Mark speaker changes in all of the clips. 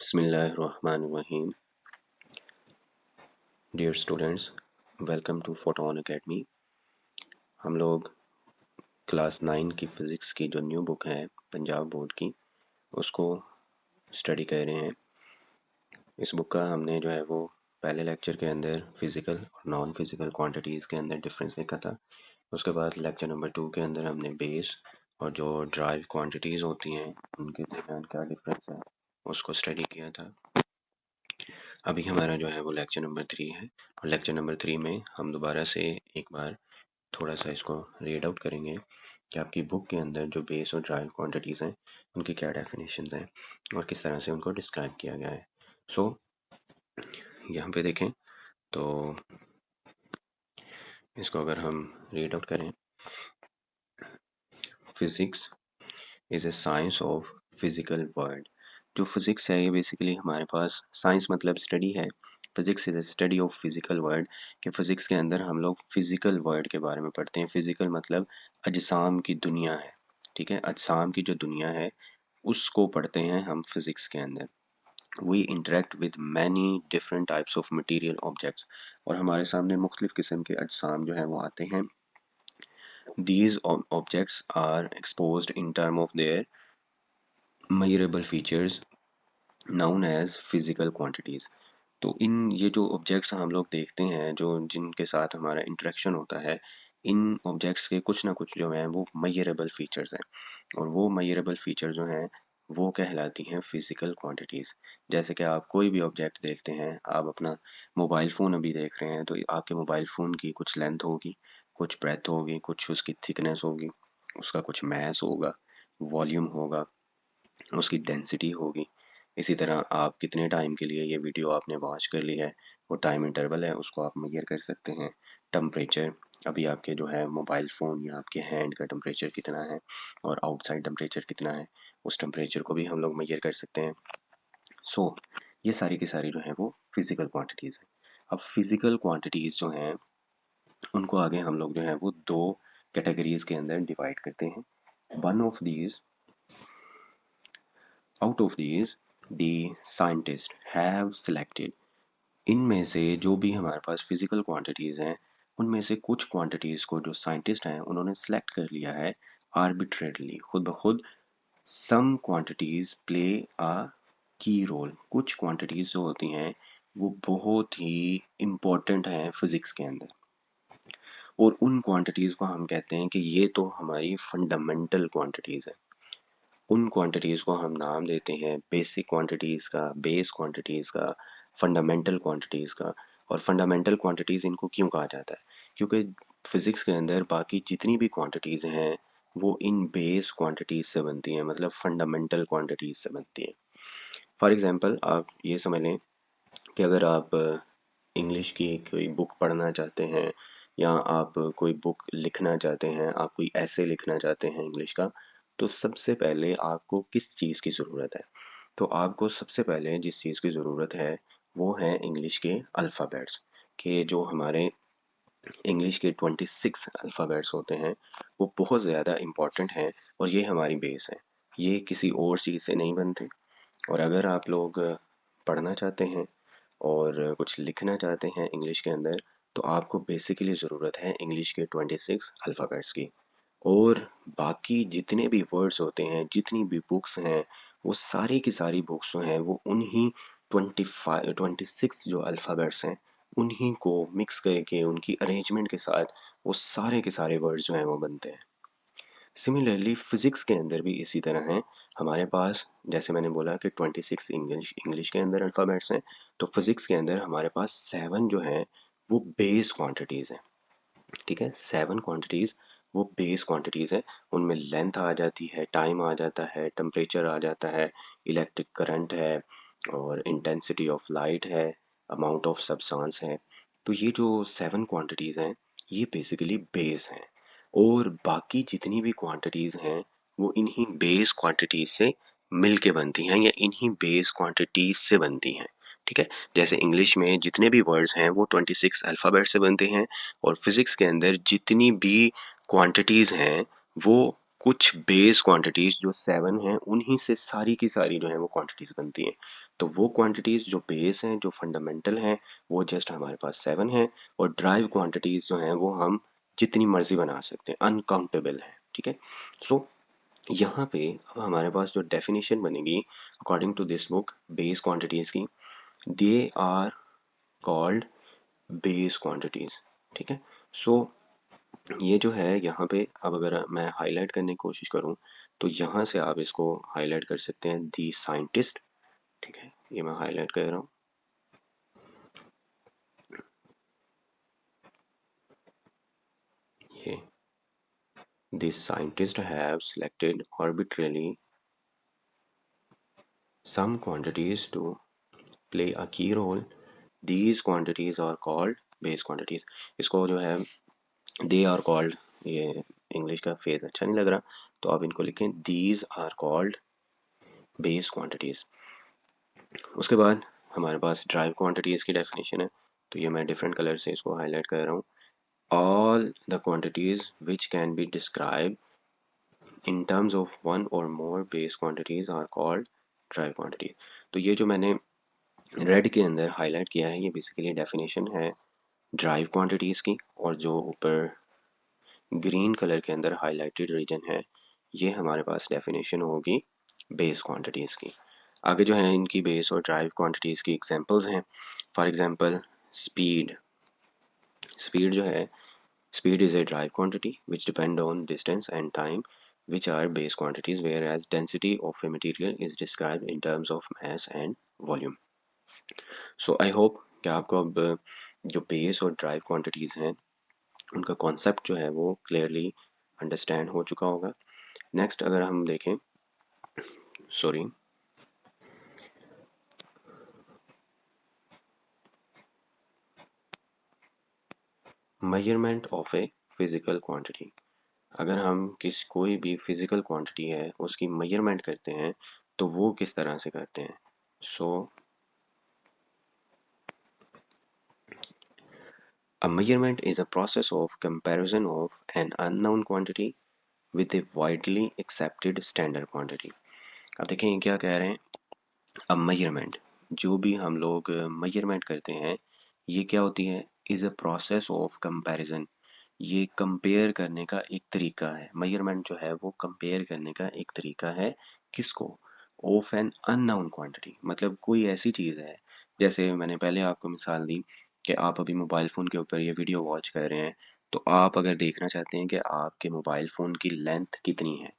Speaker 1: Bismillahirrahmanirrahim. Dear students, welcome to Photon Academy. हम लोग class 9 की फिज़िक्स की जो न्यू बुक है पंजाब बोर्ड की उसको स्टडी कर रहे हैं। इस बुक का हमने जो है वो पहले लेक्चर के अंदर फिज़िकल और नॉन फिज़िकल क्वांटिटीज़ के अंदर डिफरेंस देखा था। उसके बाद लेक्चर नंबर 2 के अंदर हमने बेस और जो ड्राइव क्वांटिटीज़ होती हैं उनके दरमियान क्या डिफरेंस है उसको स्टडी किया था। अभी हमारा जो है वो लेक्चर नंबर 3 है और लेक्चर नंबर 3 में हम दोबारा से एक बार थोड़ा सा इसको रीड आउट करेंगे कि आपकी बुक के अंदर जो बेस और ड्राइव क्वांटिटीज़ हैं उनकी क्या डेफिनेशंस हैं और किस तरह से उनको डिस्क्राइब किया गया है। सो यहाँ पे देखें तो इसको अगर हम रीड आउट करें, physics is a science of physical world. जो फिजिक्स है ये बेसिकली हमारे पास साइंस मतलब स्टडी है। Physics is a study of physical world कि फिजिक्स के अंदर हम लोग फिजिकल वर्ल्ड के बारे में पढ़ते हैं। फिजिकल मतलब अजसाम की दुनिया है, ठीक है, अजसाम की जो दुनिया है उसको पढ़ते हैं हम फिजिक्स के अंदर। We interact with many different types of material objects और हमारे सामने मुख्तलिफ किस्म के अजसाम जो है वो आते हैं। These objects are exposed in terms of their measurable features known as physical quantities। तो इन ये जो ऑब्जेक्ट्स हम लोग देखते हैं जो जिनके साथ हमारा इंटरेक्शन होता है, इन ऑब्जेक्ट्स के कुछ ना कुछ जो हैं वो मेजरेबल फीचर्स हैं और वो मेजरेबल फीचर जो हैं वो कहलाती हैं फिजिकल क्वांटिटीज़। जैसे कि आप कोई भी ऑब्जेक्ट देखते हैं, आप अपना मोबाइल फ़ोन अभी देख रहे हैं तो आपके मोबाइल फ़ोन की कुछ लेंथ होगी, कुछ ब्रेथ होगी, कुछ उसकी थिकनेस होगी, उसका कुछ मैस होगा, वॉल्यूम होगा, उसकी डेंसिटी होगी। इसी तरह आप कितने टाइम के लिए ये वीडियो आपने वॉच कर ली है, वो टाइम इंटरवल है, उसको आप मेजर कर सकते हैं। टेम्परेचर, अभी आपके जो है मोबाइल फ़ोन या आपके हैंड का टेम्परेचर कितना है और आउटसाइड टेम्परेचर कितना है, उस टेम्परेचर को भी हम लोग मेजर कर सकते हैं। सो ये सारी की सारी जो है वो फिज़िकल क्वांटिटीज़ हैं। अब फिज़िकल क्वांटिटीज़ जो हैं उनको आगे हम लोग जो है वो दो कैटेगरीज के अंदर डिवाइड करते हैं। One of these Out of these, the scientists have selected, इनमें से जो भी हमारे पास फिजिकल क्वांटिटीज़ हैं उनमें से कुछ क्वांटिटीज़ को जो साइंटिस्ट हैं उन्होंने सेलेक्ट कर लिया है आर्बिट्रेरली, खुद ब खुद। सम क्वांटिटीज़ प्ले अ की रोल, कुछ क्वांटिटीज़ जो होती हैं वो बहुत ही इम्पोर्टेंट हैं फिज़िक्स के अंदर और उन क्वांटिटीज़ को हम कहते हैं कि ये तो हमारी फंडामेंटल क्वांटिटीज़ है। उन क्वांटिटीज़ को हम नाम देते हैं बेसिक क्वांटिटीज़ का, बेस क्वांटिटीज़ का, फंडामेंटल क्वांटिटीज़ का। और फंडामेंटल क्वांटिटीज़ इनको क्यों कहा जाता है? क्योंकि फिज़िक्स के अंदर बाकी जितनी भी क्वांटिटीज़ हैं वो इन बेस क्वांटिटीज़ से बनती हैं, मतलब फंडामेंटल क्वांटिटीज़ से बनती हैं। फॉर एग्ज़ाम्पल आप ये समझ लें कि अगर आप इंग्लिश की कोई बुक पढ़ना चाहते हैं या आप कोई बुक लिखना चाहते हैं, आप कोई ऐसे लिखना चाहते हैं इंग्लिश का, तो सबसे पहले आपको किस चीज़ की ज़रूरत है? तो आपको सबसे पहले जिस चीज़ की ज़रूरत है वो है इंग्लिश के अल्फ़ाबेट्स, के जो हमारे इंग्लिश के 26 अल्फ़ाबेट्स होते हैं वो बहुत ज़्यादा इम्पॉर्टेंट हैं और ये हमारी बेस है। ये किसी और चीज़ से नहीं बनते और अगर आप लोग पढ़ना चाहते हैं और कुछ लिखना चाहते हैं इंग्लिश के अंदर तो आपको बेसिकली ज़रूरत है इंग्लिश के 26 अल्फ़ाबेट्स की। और बाकी जितने भी वर्ड्स होते हैं, जितनी भी बुक्स हैं, वो सारी की सारी बुक्स जो हैं वो उन्हीं 26 जो अल्फ़ाबेट्स हैं उन्हीं को मिक्स करके उनकी अरेंजमेंट के साथ वो सारे के सारे वर्ड्स जो हैं वो बनते हैं। सिमिलरली फिजिक्स के अंदर भी इसी तरह है। हमारे पास जैसे मैंने बोला कि 26 इंग्लिश के अंदर अल्फ़ाबेट्स हैं, तो फिजिक्स के अंदर हमारे पास 7 जो हैं वो बेस क्वांटिटीज़ हैं। ठीक है, 7 क्वांटिटीज़ वो बेस क्वांटिटीज़ हैं। उनमें लेंथ आ जाती है, टाइम आ जाता है, टेम्परेचर आ जाता है, इलेक्ट्रिक करंट है और इंटेंसिटी ऑफ लाइट है, अमाउंट ऑफ सब्सटेंस है। तो ये जो 7 क्वांटिटीज़ हैं ये बेसिकली बेस हैं और बाकी जितनी भी क्वांटिटीज़ हैं वो इन्हीं बेस क्वांटिटीज़ से मिल के बनती हैं या इन्हीं बेस क्वांटिटीज़ से बनती हैं। ठीक है, जैसे इंग्लिश में जितने भी वर्ड्स हैं वो 26 अल्फ़ाबेट से बनते हैं और फिज़िक्स के अंदर जितनी भी क्वांटिटीज़ हैं वो कुछ बेस क्वांटिटीज जो 7 हैं उन्हीं से सारी की सारी जो है वो क्वांटिटीज बनती हैं। तो वो क्वांटिटीज जो बेस हैं जो फंडामेंटल हैं वो जस्ट हमारे पास 7 हैं, और ड्राइव क्वांटिटीज जो हैं वो हम जितनी मर्जी बना सकते हैं, अनकाउंटेबल है। ठीक है। सो यहाँ पे अब हमारे पास जो डेफिनेशन बनेगी according to this book base quantities की, they are called base quantities. ठीक है। सो ये जो है यहाँ पे अब अगर मैं हाईलाइट करने की कोशिश करूँ तो यहाँ से आप इसको हाईलाइट कर सकते हैं दी साइंटिस्ट। ठीक है, ये मैं हाईलाइट कर रहा हूँ। ये this scientist have selected arbitrarily some quantities to play a key role. These quantities are called base quantities. इसको जो है they are called, ये इंग्लिश का फेज अच्छा नहीं लग रहा तो आप इनको लिखें these are called base quantities। उसके बाद हमारे पास ड्राइव क्वांटिटीज की डेफिनेशन है, तो ये मैं डिफरेंट कलर से इसको हाईलाइट कर रहा हूँ। All the quantities which can be describe in terms of one or more base quantities are called derived quantities. तो ये जो मैंने रेड के अंदर हाईलाइट किया है ये बेसिकली डेफिनेशन है ड्राइव क्वांटिटीज की, और जो ऊपर ग्रीन कलर के अंदर हाईलाइटेड रीजन है ये हमारे पास डेफिनेशन होगी बेस क्वांटिटीज की। आगे जो है इनकी बेस और ड्राइव क्वांटिटीज की एग्जांपल्स हैं। For example speed. स्पीड जो है, speed is a drive quantity which depend on distance and time, which are base quantities, whereas density of a material is described in terms of mass and volume. So I hope कि आपको अब जो base और drive quantities हैं उनका concept जो है वो क्लियरली अंडरस्टैंड हो चुका होगा। नेक्स्ट अगर हम देखें, sorry, measurement of a physical quantity. अगर हम कोई भी फिजिकल क्वांटिटी है उसकी मेजरमेंट करते हैं तो वो किस तरह से करते हैं। सो a measurement is a process of comparison of an unknown quantity with a widely accepted standard quantity। अब देखें ये क्या कह रहे हैं। अब मेजरमेंट, जो भी हम लोग मेजरमेंट करते हैं ये क्या होती है, is a process of comparison. ये कंपेयर करने का एक तरीका है। मेजरमेंट जो है वो कंपेयर करने का एक तरीका है। किसको? ऑफ एन अननोन क्वांटिटी, मतलब कोई ऐसी चीज़ है, जैसे मैंने पहले आपको मिसाल दी कि आप अभी मोबाइल फ़ोन के ऊपर ये वीडियो वॉच कर रहे हैं, तो आप अगर देखना चाहते हैं कि आपके मोबाइल फ़ोन की लेंथ कितनी है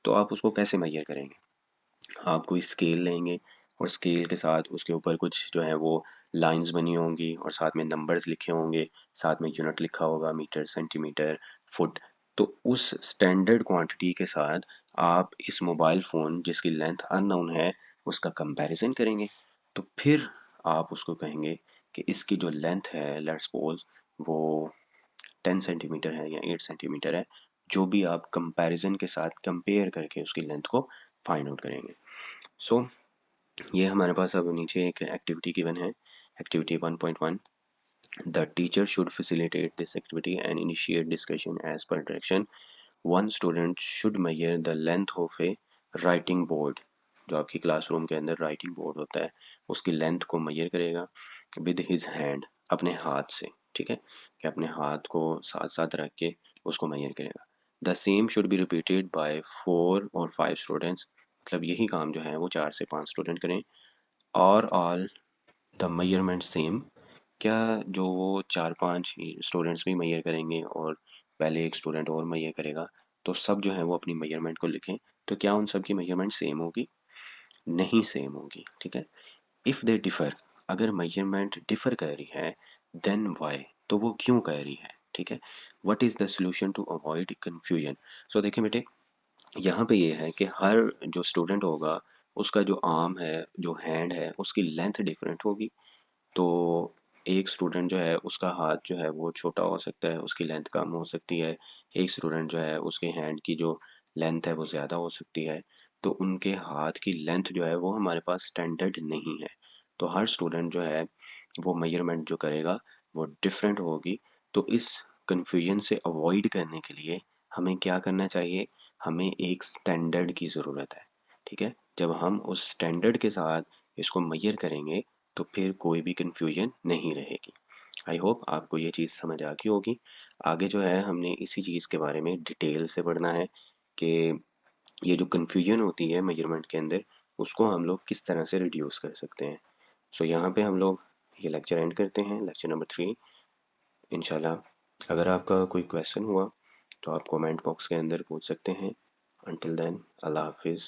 Speaker 1: तो आप उसको कैसे मेजर करेंगे। आप कोई स्केल लेंगे और स्केल के साथ उसके ऊपर कुछ जो है वो लाइंस बनी होंगी और साथ में नंबर्स लिखे होंगे, साथ में यूनिट लिखा होगा, मीटर, सेंटीमीटर, फुट। तो उस स्टैंडर्ड क्वांटिटी के साथ आप इस मोबाइल फ़ोन जिसकी लेंथ अननोन है उसका कंपैरिजन करेंगे। तो फिर आप उसको कहेंगे कि इसकी जो लेंथ है, लेट्स सपोज वो 10 सेंटीमीटर है या 8 सेंटीमीटर है, जो भी आप कंपैरिजन के साथ कंपेयर करके उसकी लेंथ को फाइंड आउट करेंगे। सो ये हमारे पास अब नीचे एक एक्टिविटी गिवन है, activity 1.1। The teacher should facilitate this activity and initiate discussion as per direction. One student should measure the length of a writing board. जो आपकी क्लासरूम के अंदर राइटिंग बोर्ड होता है उसकी लेंथ को मेजर करेगा विद हिज हैंड, अपने हाथ से। ठीक है, कि अपने हाथ को साथ साथ रख के उसको मेजर करेगा। The same should be repeated bye 4 और 5 स्टूडेंट्स, मतलब यही काम जो है वो 4 से 5 स्टूडेंट करें। और ऑल द मेजरमेंट सेम, क्या जो वो 4-5 स्टूडेंट्स भी मेजर करेंगे और पहले एक स्टूडेंट और मेजर करेगा तो सब जो है वो अपनी मेजरमेंट को लिखें, तो क्या उन सब की मेजरमेंट सेम होगी? नहीं सेम होगी। ठीक है। इफ़ दे डिफर, अगर मेजरमेंट डिफर कर रही है देन वाई, तो वो क्यों कर रही है। ठीक है। What is the solution to avoid confusion. So देखिए बेटे, यहाँ पे ये है कि हर जो स्टूडेंट होगा उसका जो आर्म है, जो हैंड है, उसकी लेंथ डिफरेंट होगी। तो एक स्टूडेंट जो है उसका हाथ जो है वो छोटा हो सकता है, उसकी लेंथ कम हो सकती है। एक स्टूडेंट जो है उसके हैंड की जो लेंथ है वो ज़्यादा हो सकती है। तो उनके हाथ की लेंथ जो है वो हमारे पास स्टैंडर्ड नहीं है। तो हर स्टूडेंट जो है वो मेजरमेंट जो करेगा वो डिफरेंट होगी। तो इस कंफ्यूजन से अवॉइड करने के लिए हमें क्या करना चाहिए, हमें एक स्टैंडर्ड की ज़रूरत है। ठीक है, जब हम उस स्टैंडर्ड के साथ इसको मैयर करेंगे तो फिर कोई भी कन्फ्यूजन नहीं रहेगी। आई होप आपको ये चीज़ समझ आ गई होगी। आगे जो है हमने इसी चीज़ के बारे में डिटेल से पढ़ना है कि ये जो कन्फ्यूजन होती है मेजरमेंट के अंदर, उसको हम लोग किस तरह से रिड्यूस कर सकते हैं। सो यहाँ पे हम लोग ये लेक्चर एंड करते हैं, लेक्चर नंबर 3। इंशाल्लाह अगर आपका कोई क्वेश्चन हुआ तो आप कमेंट बॉक्स के अंदर पूछ सकते हैं। अंटिल देन, अल्लाह हाफिज़।